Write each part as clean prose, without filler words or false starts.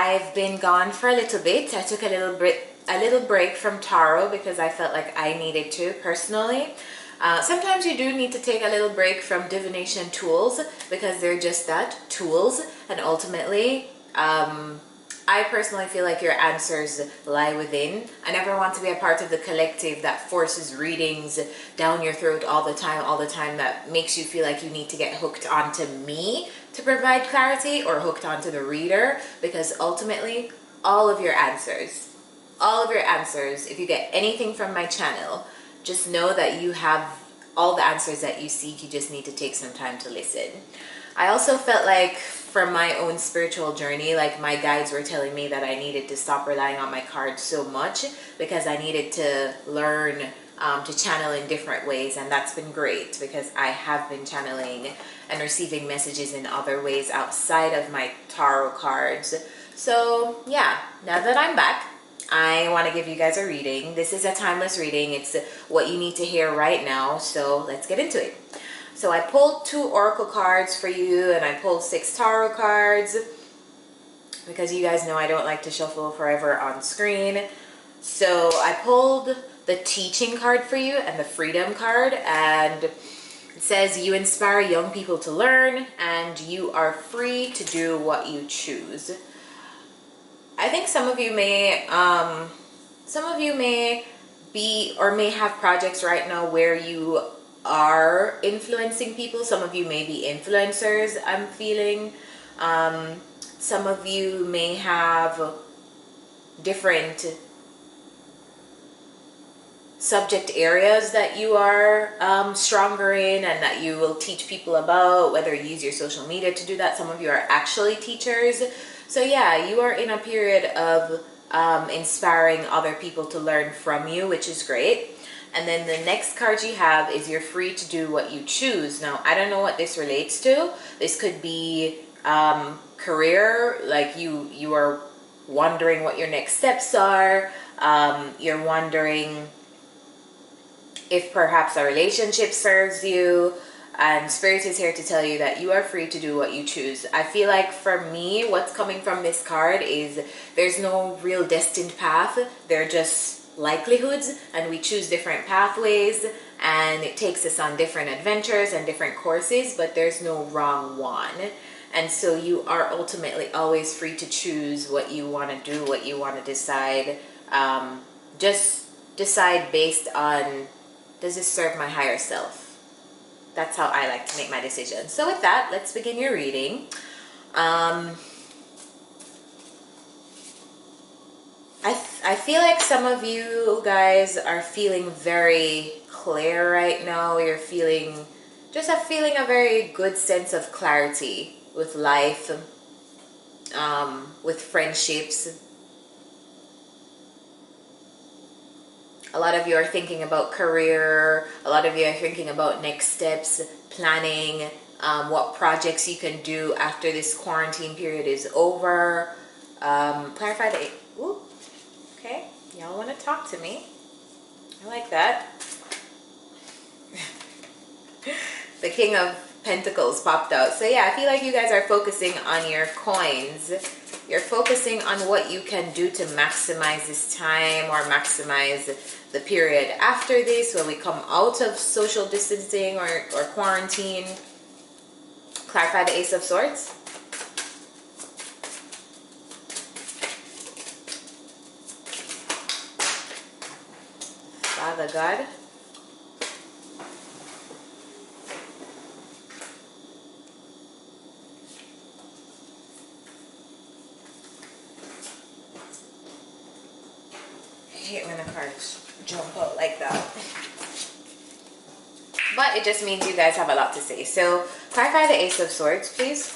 I've been gone for a little bit. I took a little break from tarot because I felt like I needed to personally. Sometimes you do need to take a little break from divination tools because they're just that, tools, and ultimately I personally feel like your answers lie within. I never want to be a part of the collective that forces readings down your throat all the time, that makes you feel like you need to get hooked onto me to provide clarity or hooked onto the reader, because ultimately all of your answers, if you get anything from my channel, just know that you have all the answers that you seek. You just need to take some time to listen. I also felt like from my own spiritual journey, like my guides were telling me that I needed to stop relying on my cards so much because I needed to learn to channel in different ways, and that's been great because I have been channeling and receiving messages in other ways outside of my tarot cards. So yeah, now that I'm back, I want to give you guys a reading. This is a timeless reading. It's what you need to hear right now, so let's get into it. So I pulled 2 oracle cards for you, and I pulled 6 tarot cards because you guys know I don't like to shuffle forever on screen. So I pulled the teaching card for you and the freedom card, and it says you inspire young people to learn and you are free to do what you choose. I think some of you may be or may have projects right now where you are influencing people. Some of you may be influencers, I'm feeling. Some of you may have different subject areas that you are stronger in and that you will teach people about, whether you use your social media to do that. Some of you are actually teachers. So yeah, you are in a period of inspiring other people to learn from you, which is great. And then the next card you have is you're free to do what you choose. Now, I don't know what this relates to. This could be career, like you are wondering what your next steps are. You're wondering if perhaps a relationship serves you. And Spirit is here to tell you that you are free to do what you choose. I feel like for me, what's coming from this card is there's no real destined path. They're just likelihoods, and we choose different pathways, and it takes us on different adventures and different courses, but there's no wrong one. And so you are ultimately always free to choose what you want to do, what you want to decide. Just decide based on, does this serve my higher self? That's how I like to make my decisions. So with that, let's begin your reading. I feel like some of you guys are feeling very clear right now. You're feeling a very good sense of clarity with life, with friendships. A lot of you are thinking about career. A lot of you are thinking about next steps, planning, what projects you can do after this quarantine period is over. Clarify the... Ooh, okay, y'all want to talk to me. I like that. The King of Pentacles popped out. So yeah, I feel like you guys are focusing on your coins. You're focusing on what you can do to maximize this time or maximize the period after this, when we come out of social distancing or quarantine. Clarify the Ace of Swords. Father God. I hate when the cards jump out like that. But it just means you guys have a lot to say. So clarify the Ace of Swords, please.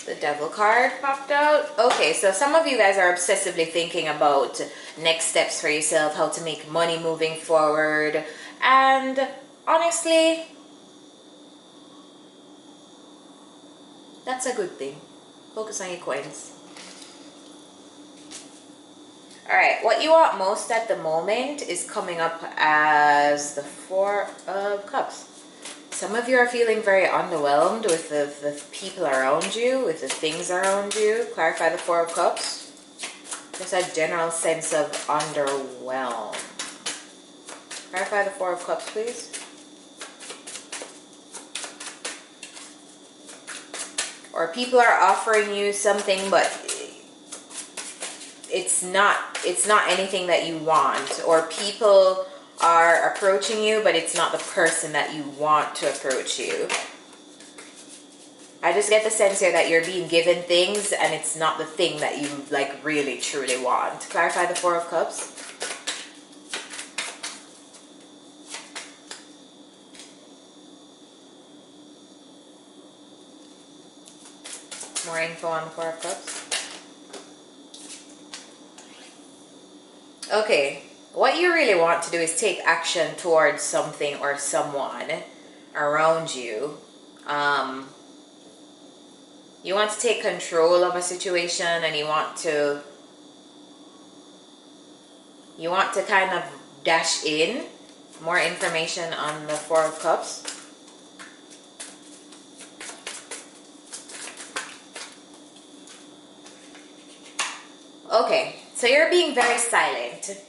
The Devil card popped out. Okay, so some of you guys are obsessively thinking about next steps for yourself, how to make money moving forward. And honestly, that's a good thing. Focus on your coins. Alright, what you want most at the moment is coming up as the Four of Cups. Some of you are feeling very underwhelmed with the people around you, with the things around you. Clarify the Four of Cups. Just a general sense of underwhelm. Clarify the Four of Cups, please. Or people are offering you something, but it's not anything that you want. Or people are approaching you, but it's not the person that you want to approach you. I just get the sense here that you're being given things and it's not the thing that you like really truly want. Clarify the Four of Cups. More info on the Four of Cups. Okay, what you really want to do is take action towards something or someone around you. You want to take control of a situation, and you want to kind of dash in. More information on the Four of Cups. Okay, so you're being very silent.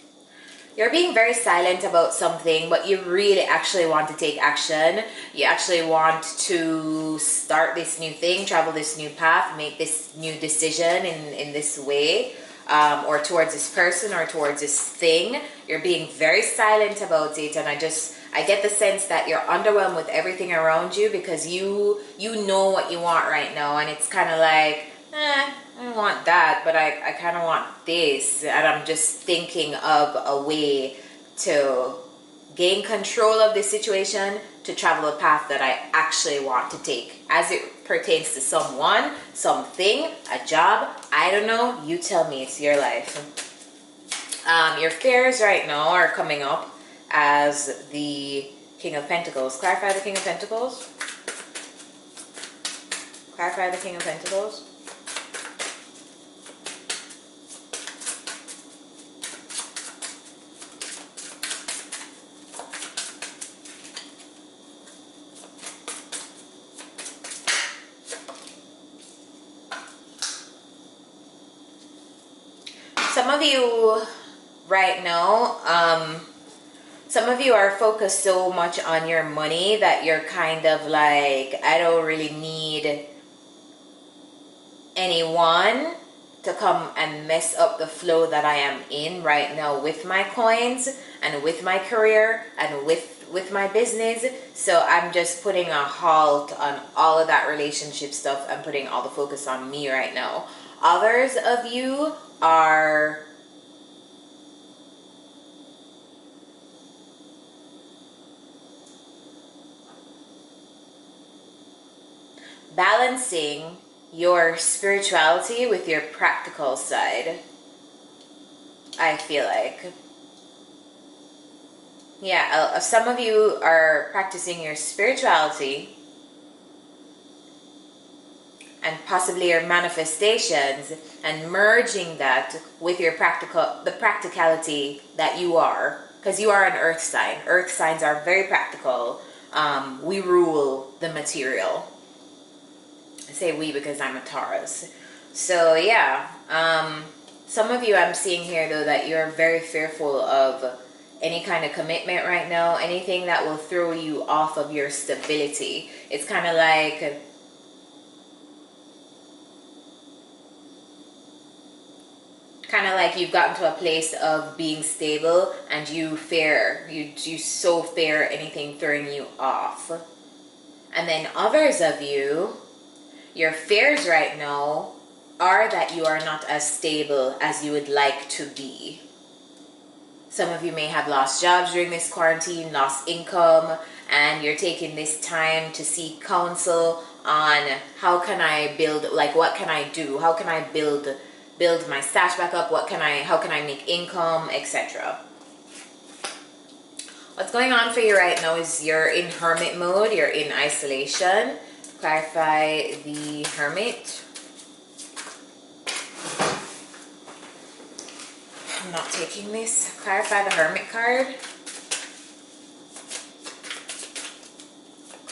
You're being very silent about something, but you really actually want to take action. You actually want to start this new thing, travel this new path, make this new decision in this way, or towards this person or towards this thing. You're being very silent about it, and I get the sense that you're underwhelmed with everything around you because you know what you want right now, and it's kind of like, I don't want that, but I kind of want this, and I'm just thinking of a way to gain control of this situation, to travel a path that I actually want to take as it pertains to someone, something, a job. I don't know, you tell me, it's your life. Your fears right now are coming up as the King of Pentacles. Clarify the King of Pentacles. Clarify the King of Pentacles. Some of you right now, some of you are focused so much on your money that you're kind of like, I don't really need anyone to come and mess up the flow that I am in right now with my coins and with my career and with my business. So I'm just putting a halt on all of that relationship stuff and putting all the focus on me right now. Others of you are balancing your spirituality with your practical side, I feel like. Yeah, some of you are practicing your spirituality and possibly your manifestations and merging that with your the practicality that you are, because you are an earth sign. Earth signs are very practical. We rule the material. I say we because I'm a Taurus. So yeah, some of you I'm seeing here though that you're very fearful of any kind of commitment right now, anything that will throw you off of your stability. It's kind of like you've gotten to a place of being stable and you so fear anything throwing you off. And then others of you, your fears right now are that you are not as stable as you would like to be. Some of you may have lost jobs during this quarantine, lost income, and you're taking this time to seek counsel on how can I build, like what can I do? How can I build my stash back up? How can I make income, etc. What's going on for you right now is you're in hermit mode, you're in isolation. Clarify the Hermit. I'm not taking this. Clarify the Hermit card.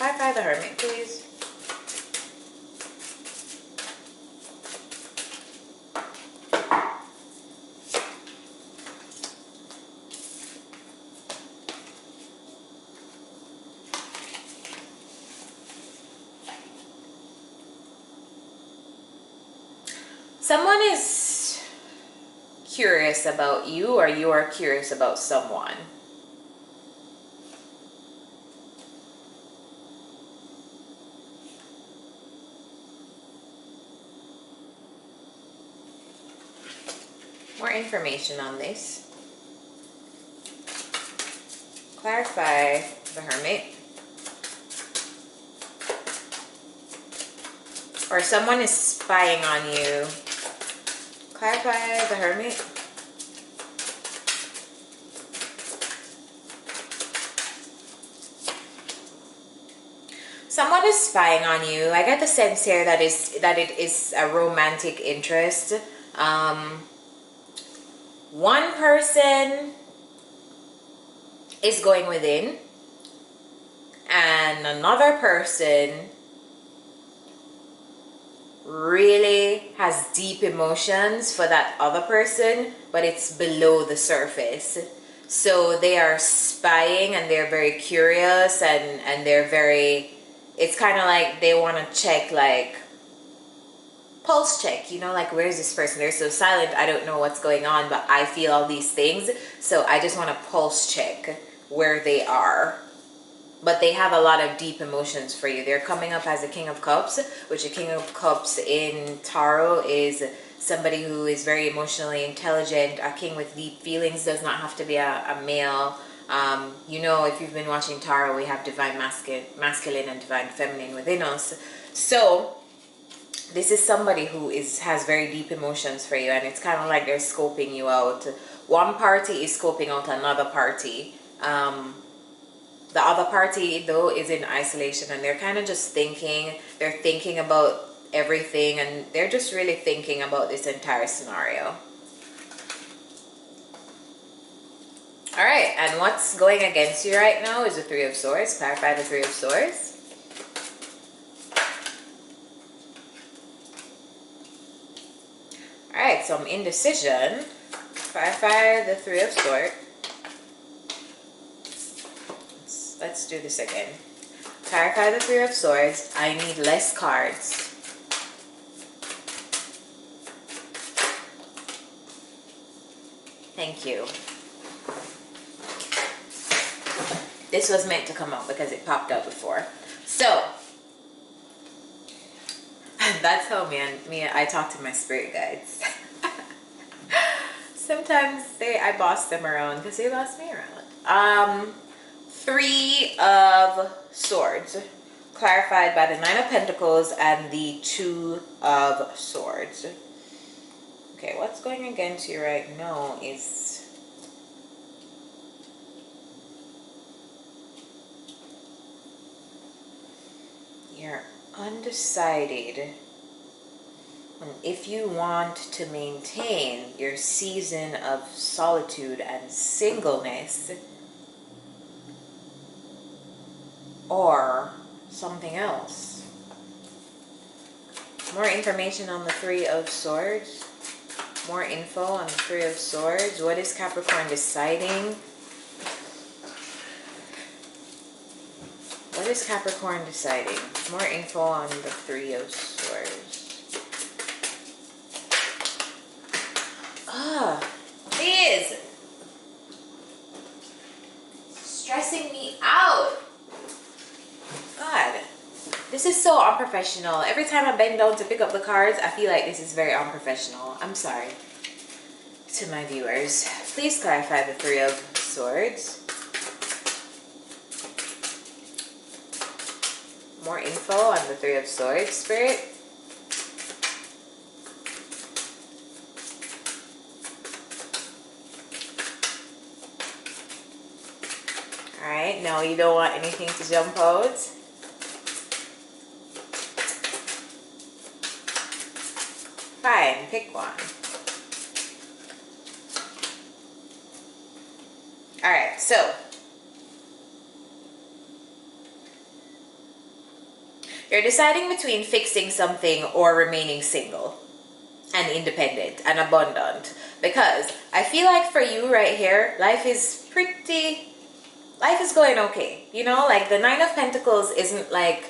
Clarify the Hermit, please. Someone is curious about you, or you are curious about someone. More information on this. Clarify the Hermit. Or someone is spying on you. Clarify the Hermit. Someone is spying on you. I get the sense here that it is a romantic interest. One person is going within, and another person really has deep emotions for that other person, but it's below the surface. So they are spying, and they're very curious, and they're very, it's kind of like they want to check, like pulse check, you know, like, where's this person? They're so silent, I don't know what's going on, but I feel all these things, so I just want to pulse check where they are. But they have a lot of deep emotions for you. They're coming up as a King of Cups, which a King of Cups in tarot is somebody who is very emotionally intelligent. A king with deep feelings does not have to be a male. You know, if you've been watching tarot, we have divine masculine and divine feminine within us. So this is somebody who has very deep emotions for you, and it's kind of like they're scoping you out. One party is scoping out another party. The other party, though, is in isolation, and they're kind of just thinking. They're thinking about everything, and they're just really thinking about this entire scenario. All right, and what's going against you right now is the Three of Swords. Clarify the Three of Swords. All right, some indecision. Clarify the Three of Swords. Let's do this again. Clarify the Three of Swords. I need less cards. Thank you. This was meant to come up because it popped up before. So, that's how I talk to my spirit guides. Sometimes I boss them around because they boss me around. Three of Swords, clarified by the Nine of Pentacles and the Two of Swords. Okay, what's going against you right now is you're undecided on if you want to maintain your season of solitude and singleness, or something else. More information on the Three of Swords. More info on the Three of Swords. What is Capricorn deciding? What is Capricorn deciding? More info on the Three of Swords. Please. Stressing me out. God, this is so unprofessional. Every time I bend down to pick up the cards, I feel like this is very unprofessional. I'm sorry to my viewers. Please clarify the Three of Swords. More info on the Three of Swords, Spirit. Alright, no, you don't want anything to jump out. Fine, pick one. Alright, so You're deciding between fixing something or remaining single and independent and abundant. Because I feel like for you right here, life is going okay. You know, like the Nine of Pentacles isn't like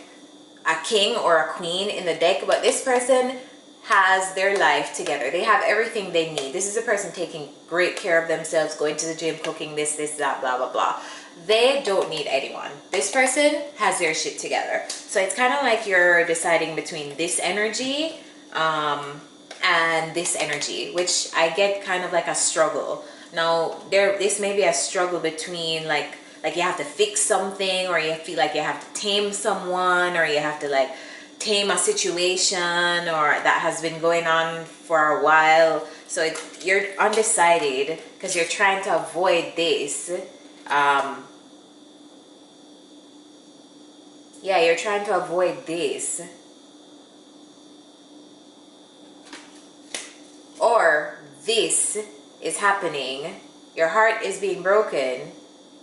a king or a queen in the deck, but this person has their life together. They have everything they need. This is a person taking great care of themselves, going to the gym, cooking this, that, blah, blah, blah. They don't need anyone. This person has their shit together. So it's kind of like you're deciding between this energy and this energy, which I get kind of like a struggle. Now, this may be a struggle between like you have to fix something, or you feel like you have to tame someone, or you have to like tame a situation, or that has been going on for a while. So you're undecided because you're trying to avoid this. Yeah, you're trying to avoid this. Or this is happening. Your heart is being broken,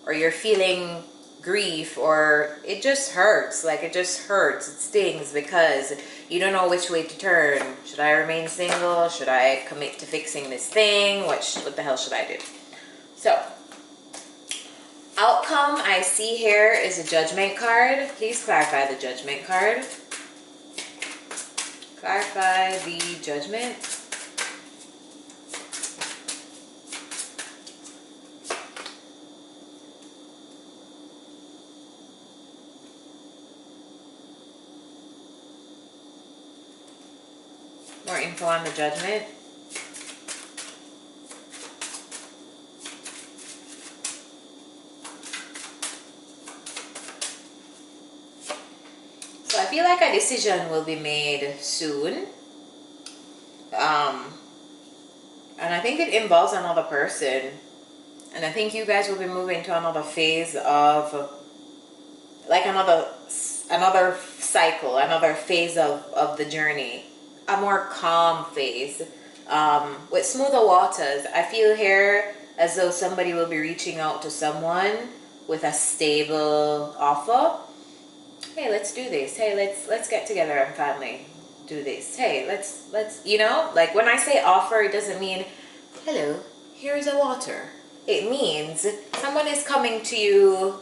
or you're feeling grief, or it just hurts. Like it just hurts. It stings because you don't know which way to turn. Should I remain single? Should I commit to fixing this thing? What the hell should I do? So, outcome I see here is a Judgment card. Please clarify the Judgment card. Clarify the Judgment. More info on the Judgment. So I feel like a decision will be made soon. And I think it involves another person. And I think you guys will be moving to another phase of, like another cycle, another phase of the journey. A more calm phase. With smoother waters. I feel here as though somebody will be reaching out to someone with a stable offer. Hey, let's do this. Hey, let's get together and finally do this. Hey, let's you know, like when I say offer, it doesn't mean hello, here's a water. It means someone is coming to you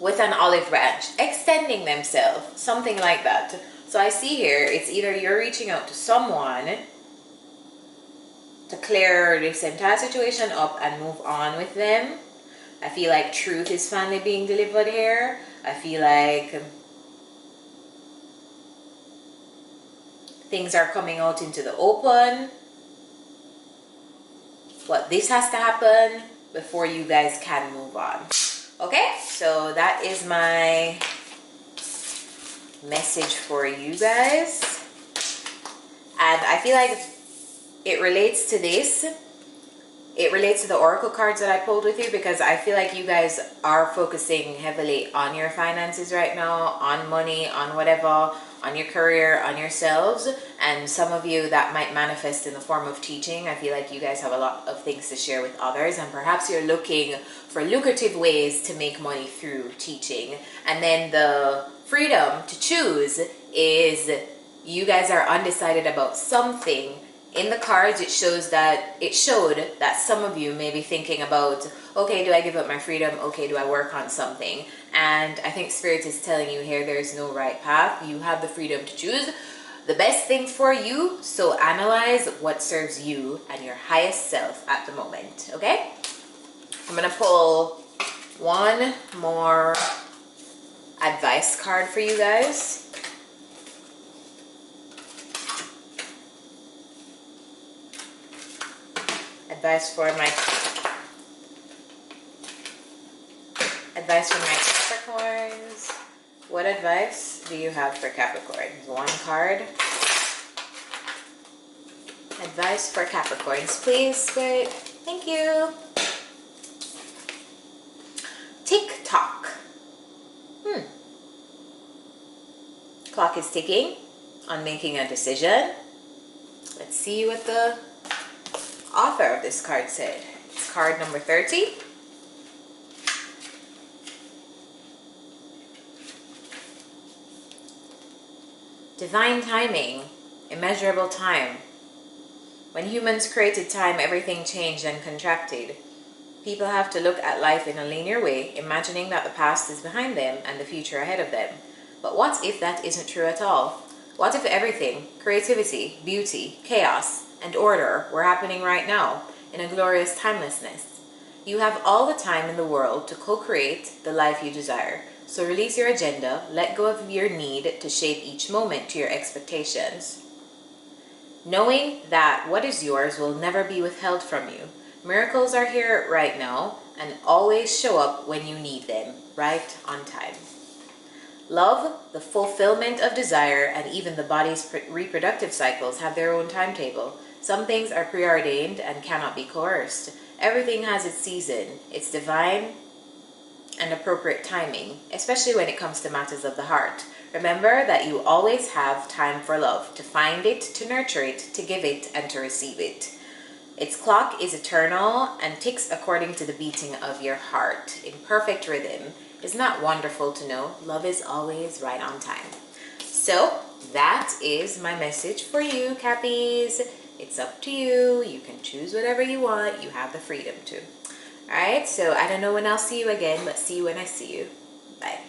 with an olive branch, extending themselves, something like that. So I see here, it's either you're reaching out to someone to clear this entire situation up and move on with them. I feel like truth is finally being delivered here. I feel like things are coming out into the open. But this has to happen before you guys can move on. Okay, so that is my message for you guys. And I feel like it relates to this. It relates to the oracle cards that I pulled with you, because I feel like you guys are focusing heavily on your finances right now, on money, on whatever, on your career, on yourselves. And some of you that might manifest in the form of teaching. I feel like you guys have a lot of things to share with others, and perhaps you're looking for lucrative ways to make money through teaching. And then the freedom to choose is you guys are undecided about something. In the cards, it showed that some of you may be thinking about, okay, do I give up my freedom? Okay, do I work on something? And I think Spirit is telling you here, there's no right path. You have the freedom to choose the best thing for you. So analyze what serves you and your highest self at the moment, okay? I'm going to pull one more advice card for you guys. Advice for my Capricorns. What advice do you have for Capricorns? One card. Advice for Capricorns, please, Spirit. Thank you. Tick tock. Clock is ticking on making a decision. Let's see what the author of this card said. It's card number 30. Divine timing, immeasurable time. When humans created time, everything changed and contracted. People have to look at life in a linear way, imagining that the past is behind them and the future ahead of them. But what if that isn't true at all? What if everything, creativity, beauty, chaos, and order were happening right now in a glorious timelessness? You have all the time in the world to co-create the life you desire. So release your agenda, let go of your need to shape each moment to your expectations. Knowing that what is yours will never be withheld from you. Miracles are here right now and always show up when you need them, right on time. Love, the fulfillment of desire, and even the body's reproductive cycles have their own timetable. Some things are preordained and cannot be coerced. Everything has its season, its divine and appropriate timing, especially when it comes to matters of the heart. Remember that you always have time for love, to find it, to nurture it, to give it, and to receive it. Its clock is eternal and ticks according to the beating of your heart in perfect rhythm. Isn't that wonderful to know? Love is always right on time. So that is my message for you, Cappies. It's up to you. You can choose whatever you want. You have the freedom to. Alright, so I don't know when I'll see you again, but see you when I see you. Bye.